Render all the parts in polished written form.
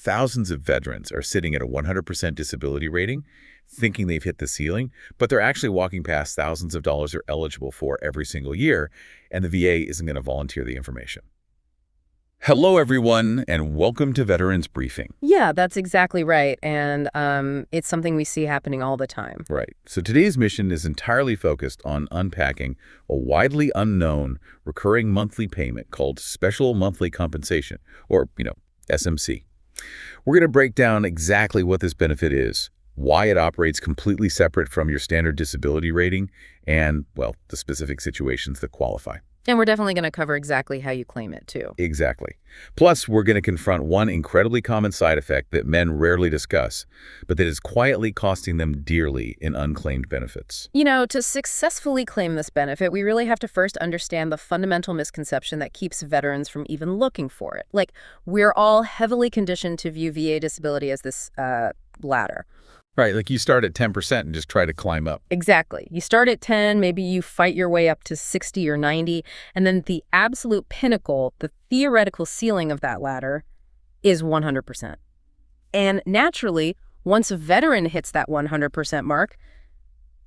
thousands of veterans are sitting at a 100% disability rating, thinking they've hit the ceiling, but they're actually walking past thousands of dollars they're eligible for every single year, and the VA isn't going to volunteer the information. Hello, everyone, and welcome to Veterans Briefing. Yeah, that's exactly right. And it's something we see happening all the time. Right. So today's mission is entirely focused on unpacking a widely unknown recurring monthly payment called Special Monthly Compensation, or, SMC. We're going to break down exactly what this benefit is, why it operates completely separate from your standard disability rating, and, well, the specific situations that qualify. And we're definitely going to cover exactly how you claim it, too. Exactly. Plus, we're going to confront one incredibly common side effect that men rarely discuss, but that is quietly costing them dearly in unclaimed benefits. To successfully claim this benefit, we really have to first understand the fundamental misconception that keeps veterans from even looking for it. Like, we're all heavily conditioned to view VA disability as this ladder. Right, like you start at 10% and just try to climb up. Exactly. You start at 10, maybe you fight your way up to 60 or 90, and then the absolute pinnacle, the theoretical ceiling of that ladder, is 100%. And naturally, once a veteran hits that 100% mark,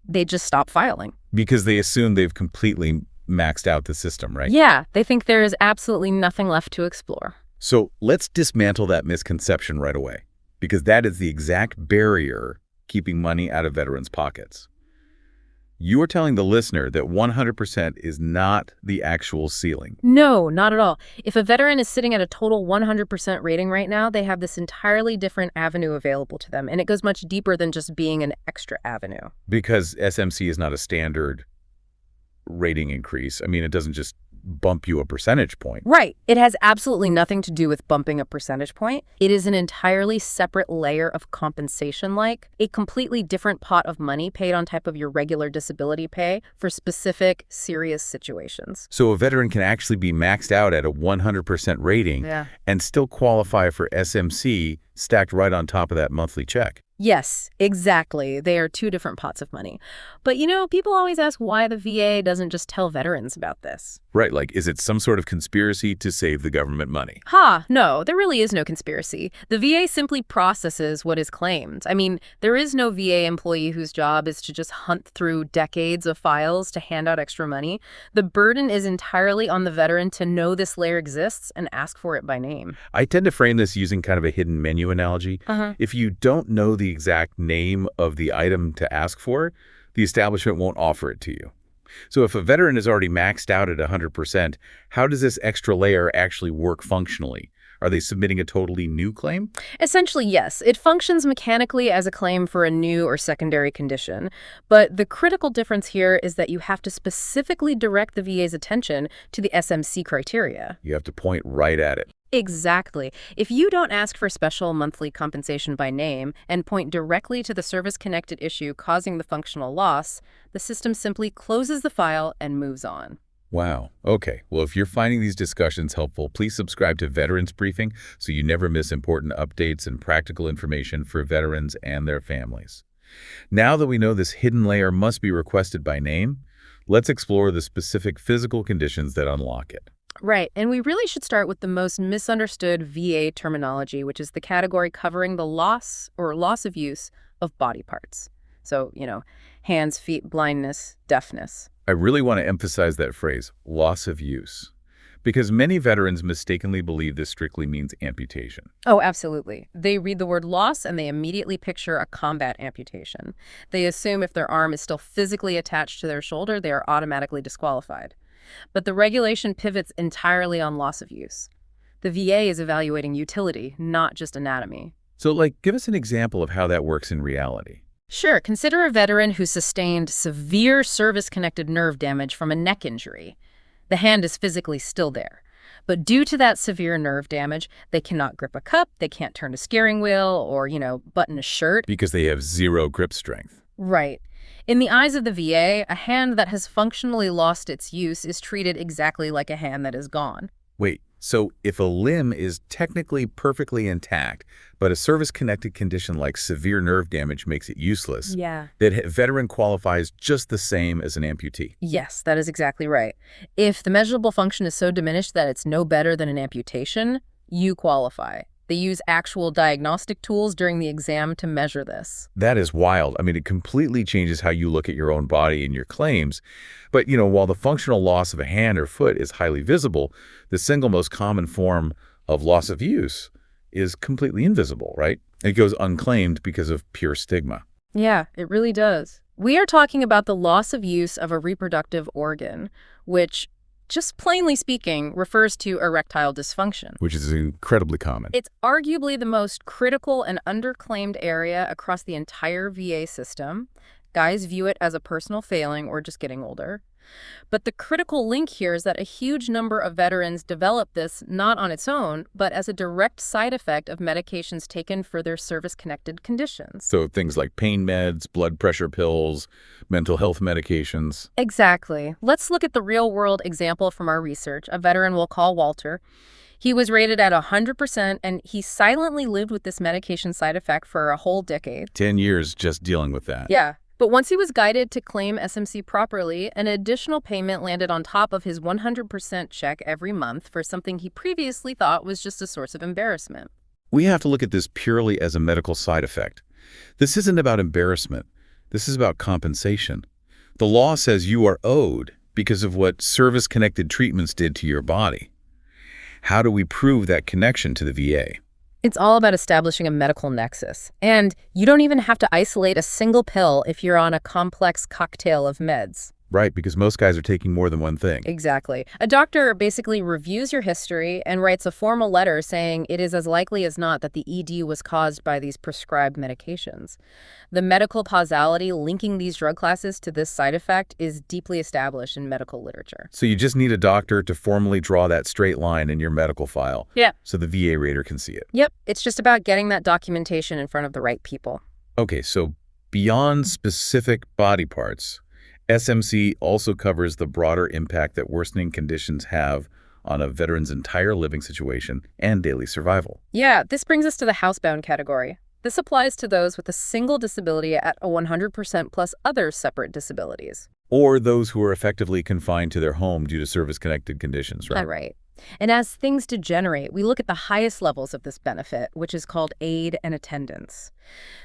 they just stop filing. Because they assume they've completely maxed out the system, right? Yeah, they think there is absolutely nothing left to explore. So let's dismantle that misconception right away, because that is the exact barrier keeping money out of veterans' pockets. You are telling the listener that 100% is not the actual ceiling. No, not at all. If a veteran is sitting at a total 100% rating right now, they have this entirely different avenue available to them, and it goes much deeper than just being an extra avenue. Because SMC is not a standard rating increase. I mean, it doesn't just bump you a percentage point. Right. It has absolutely nothing to do with bumping a percentage point. It is an entirely separate layer of compensation, like a completely different pot of money paid on top of your regular disability pay for specific serious situations. So a veteran can actually be maxed out at a 100% rating and still qualify for SMC stacked right on top of that monthly check. Yes, exactly. They are two different pots of money. But, people always ask why the VA doesn't just tell veterans about this. Right, like, is it some sort of conspiracy to save the government money? No, there really is no conspiracy. The VA simply processes what is claimed. I mean, there is no VA employee whose job is to just hunt through decades of files to hand out extra money. The burden is entirely on the veteran to know this layer exists and ask for it by name. I tend to frame this using kind of a hidden menu analogy. If you don't know the exact name of the item to ask for, the establishment won't offer it to you. So if a veteran is already maxed out at 100%, how does this extra layer actually work functionally? Are they submitting a totally new claim? Essentially, yes. It functions mechanically as a claim for a new or secondary condition. But the critical difference here is that you have to specifically direct the VA's attention to the SMC criteria. You have to point right at it. Exactly. If you don't ask for special monthly compensation by name and point directly to the service-connected issue causing the functional loss, the system simply closes the file and moves on. Wow. Okay. Well, if you're finding these discussions helpful, please subscribe to Veterans Briefing so you never miss important updates and practical information for veterans and their families. Now that we know this hidden layer must be requested by name, let's explore the specific physical conditions that unlock it. Right, and we really should start with the most misunderstood VA terminology, which is the category covering the loss or loss of use of body parts. So, hands, feet, blindness, deafness. I really want to emphasize that phrase, loss of use, because many veterans mistakenly believe this strictly means amputation. Oh, absolutely. They read the word loss and they immediately picture a combat amputation. They assume if their arm is still physically attached to their shoulder, they are automatically disqualified. But the regulation pivots entirely on loss of use. The VA is evaluating utility, not just anatomy. So, give us an example of how that works in reality. Sure. Consider a veteran who sustained severe service-connected nerve damage from a neck injury. The hand is physically still there. But due to that severe nerve damage, they cannot grip a cup, they can't turn a steering wheel, or, button a shirt. Because they have zero grip strength. Right. In the eyes of the VA, a hand that has functionally lost its use is treated exactly like a hand that is gone. Wait, so if a limb is technically perfectly intact, but a service-connected condition like severe nerve damage makes it useless, that veteran qualifies just the same as an amputee? Yes, that is exactly right. If the measurable function is so diminished that it's no better than an amputation, you qualify. They use actual diagnostic tools during the exam to measure this. That is wild. I mean, it completely changes how you look at your own body and your claims. But, while the functional loss of a hand or foot is highly visible, the single most common form of loss of use is completely invisible, right? It goes unclaimed because of pure stigma. Yeah, it really does. We are talking about the loss of use of a reproductive organ, which, just plainly speaking, refers to erectile dysfunction. Which is incredibly common. It's arguably the most critical and underclaimed area across the entire VA system. Guys view it as a personal failing or just getting older. But the critical link here is that a huge number of veterans develop this not on its own, but as a direct side effect of medications taken for their service-connected conditions. So things like pain meds, blood pressure pills, mental health medications. Exactly. Let's look at the real-world example from our research. A veteran we'll call Walter. He was rated at 100%, and he silently lived with this medication side effect for a whole decade. 10 years just dealing with that. Yeah. But once he was guided to claim SMC properly, an additional payment landed on top of his 100% check every month for something he previously thought was just a source of embarrassment. We have to look at this purely as a medical side effect. This isn't about embarrassment. This is about compensation. The law says you are owed because of what service-connected treatments did to your body. How do we prove that connection to the VA? It's all about establishing a medical nexus. And you don't even have to isolate a single pill if you're on a complex cocktail of meds. Right, because most guys are taking more than one thing. Exactly. A doctor basically reviews your history and writes a formal letter saying it is as likely as not that the ED was caused by these prescribed medications. The medical causality linking these drug classes to this side effect is deeply established in medical literature. So you just need a doctor to formally draw that straight line in your medical file. Yeah. So the VA rater can see it. Yep. It's just about getting that documentation in front of the right people. Okay, so beyond specific body parts, SMC also covers the broader impact that worsening conditions have on a veteran's entire living situation and daily survival. Yeah, this brings us to the housebound category. This applies to those with a single disability at a 100% plus other separate disabilities. Or those who are effectively confined to their home due to service-connected conditions, right? Right. And as things degenerate, we look at the highest levels of this benefit, which is called aid and attendance.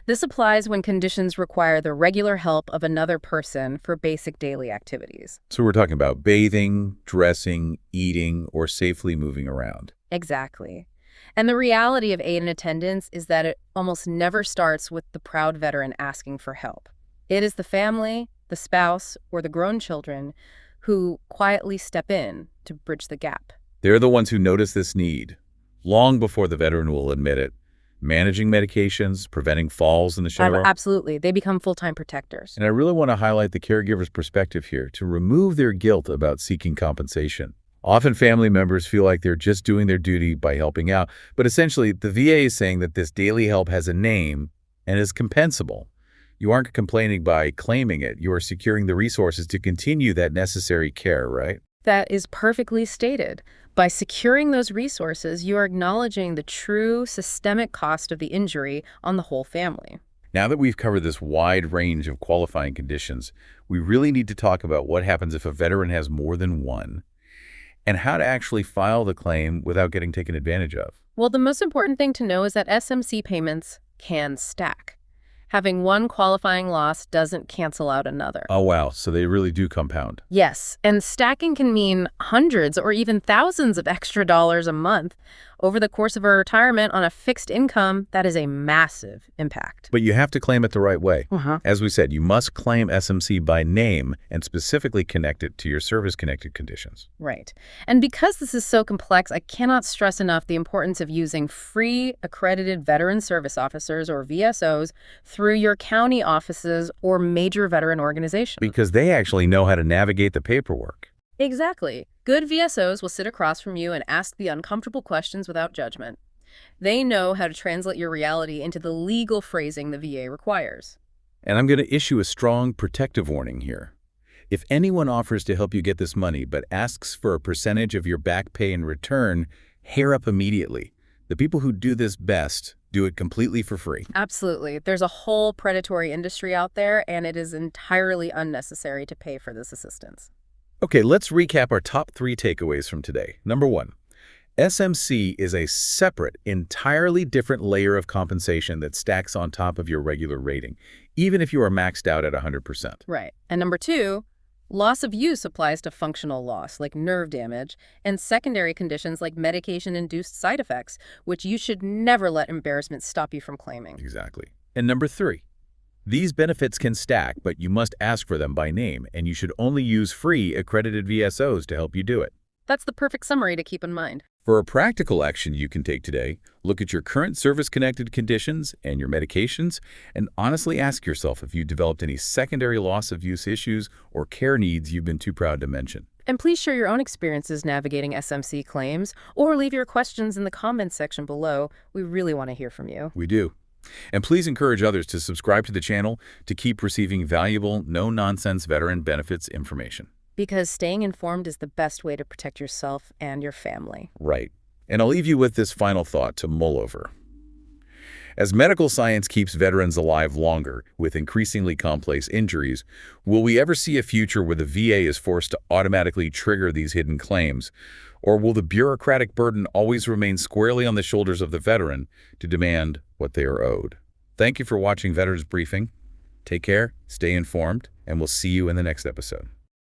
This applies when conditions require the regular help of another person for basic daily activities. So we're talking about bathing, dressing, eating, or safely moving around. Exactly. And the reality of aid and attendance is that it almost never starts with the proud veteran asking for help. It is the family, the spouse, or the grown children who quietly step in to bridge the gap. They're the ones who notice this need, long before the veteran will admit it, managing medications, preventing falls in the shower. Absolutely. They become full-time protectors. And I really want to highlight the caregiver's perspective here to remove their guilt about seeking compensation. Often family members feel like they're just doing their duty by helping out, but essentially the VA is saying that this daily help has a name and is compensable. You aren't complaining by claiming it. You are securing the resources to continue that necessary care, right? That is perfectly stated. By securing those resources, you are acknowledging the true systemic cost of the injury on the whole family. Now that we've covered this wide range of qualifying conditions, we really need to talk about what happens if a veteran has more than one, and how to actually file the claim without getting taken advantage of. Well, the most important thing to know is that SMC payments can stack. Having one qualifying loss doesn't cancel out another. Oh, wow. So they really do compound. Yes, and stacking can mean hundreds or even thousands of extra dollars a month. Over the course of a retirement on a fixed income, that is a massive impact. But you have to claim it the right way. Uh-huh. As we said, you must claim SMC by name and specifically connect it to your service-connected conditions. Right. And because this is so complex, I cannot stress enough the importance of using free accredited veteran service officers, or VSOs, through your county offices or major veteran organizations. Because they actually know how to navigate the paperwork. Exactly. Good VSOs will sit across from you and ask the uncomfortable questions without judgment. They know how to translate your reality into the legal phrasing the VA requires. And I'm going to issue a strong protective warning here. If anyone offers to help you get this money but asks for a percentage of your back pay in return, hair up immediately. The people who do this best do it completely for free. Absolutely. There's a whole predatory industry out there, and it is entirely unnecessary to pay for this assistance. Okay, let's recap our top 3 takeaways from today. Number 1, SMC is a separate, entirely different layer of compensation that stacks on top of your regular rating, even if you are maxed out at 100%. Right. And number two, loss of use applies to functional loss, like nerve damage, and secondary conditions like medication-induced side effects, which you should never let embarrassment stop you from claiming. Exactly. And number three, these benefits can stack, but you must ask for them by name, and you should only use free, accredited VSOs to help you do it. That's the perfect summary to keep in mind. For a practical action you can take today, look at your current service-connected conditions and your medications, and honestly ask yourself if you developed any secondary loss of use issues or care needs you've been too proud to mention. And please share your own experiences navigating SMC claims, or leave your questions in the comments section below. We really want to hear from you. We do. And please encourage others to subscribe to the channel to keep receiving valuable, no-nonsense veteran benefits information. Because staying informed is the best way to protect yourself and your family. Right. And I'll leave you with this final thought to mull over. As medical science keeps veterans alive longer with increasingly complex injuries, will we ever see a future where the VA is forced to automatically trigger these hidden claims? Or will the bureaucratic burden always remain squarely on the shoulders of the veteran to demand what they are owed? Thank you for watching Veterans Briefing. Take care, stay informed, and we'll see you in the next episode.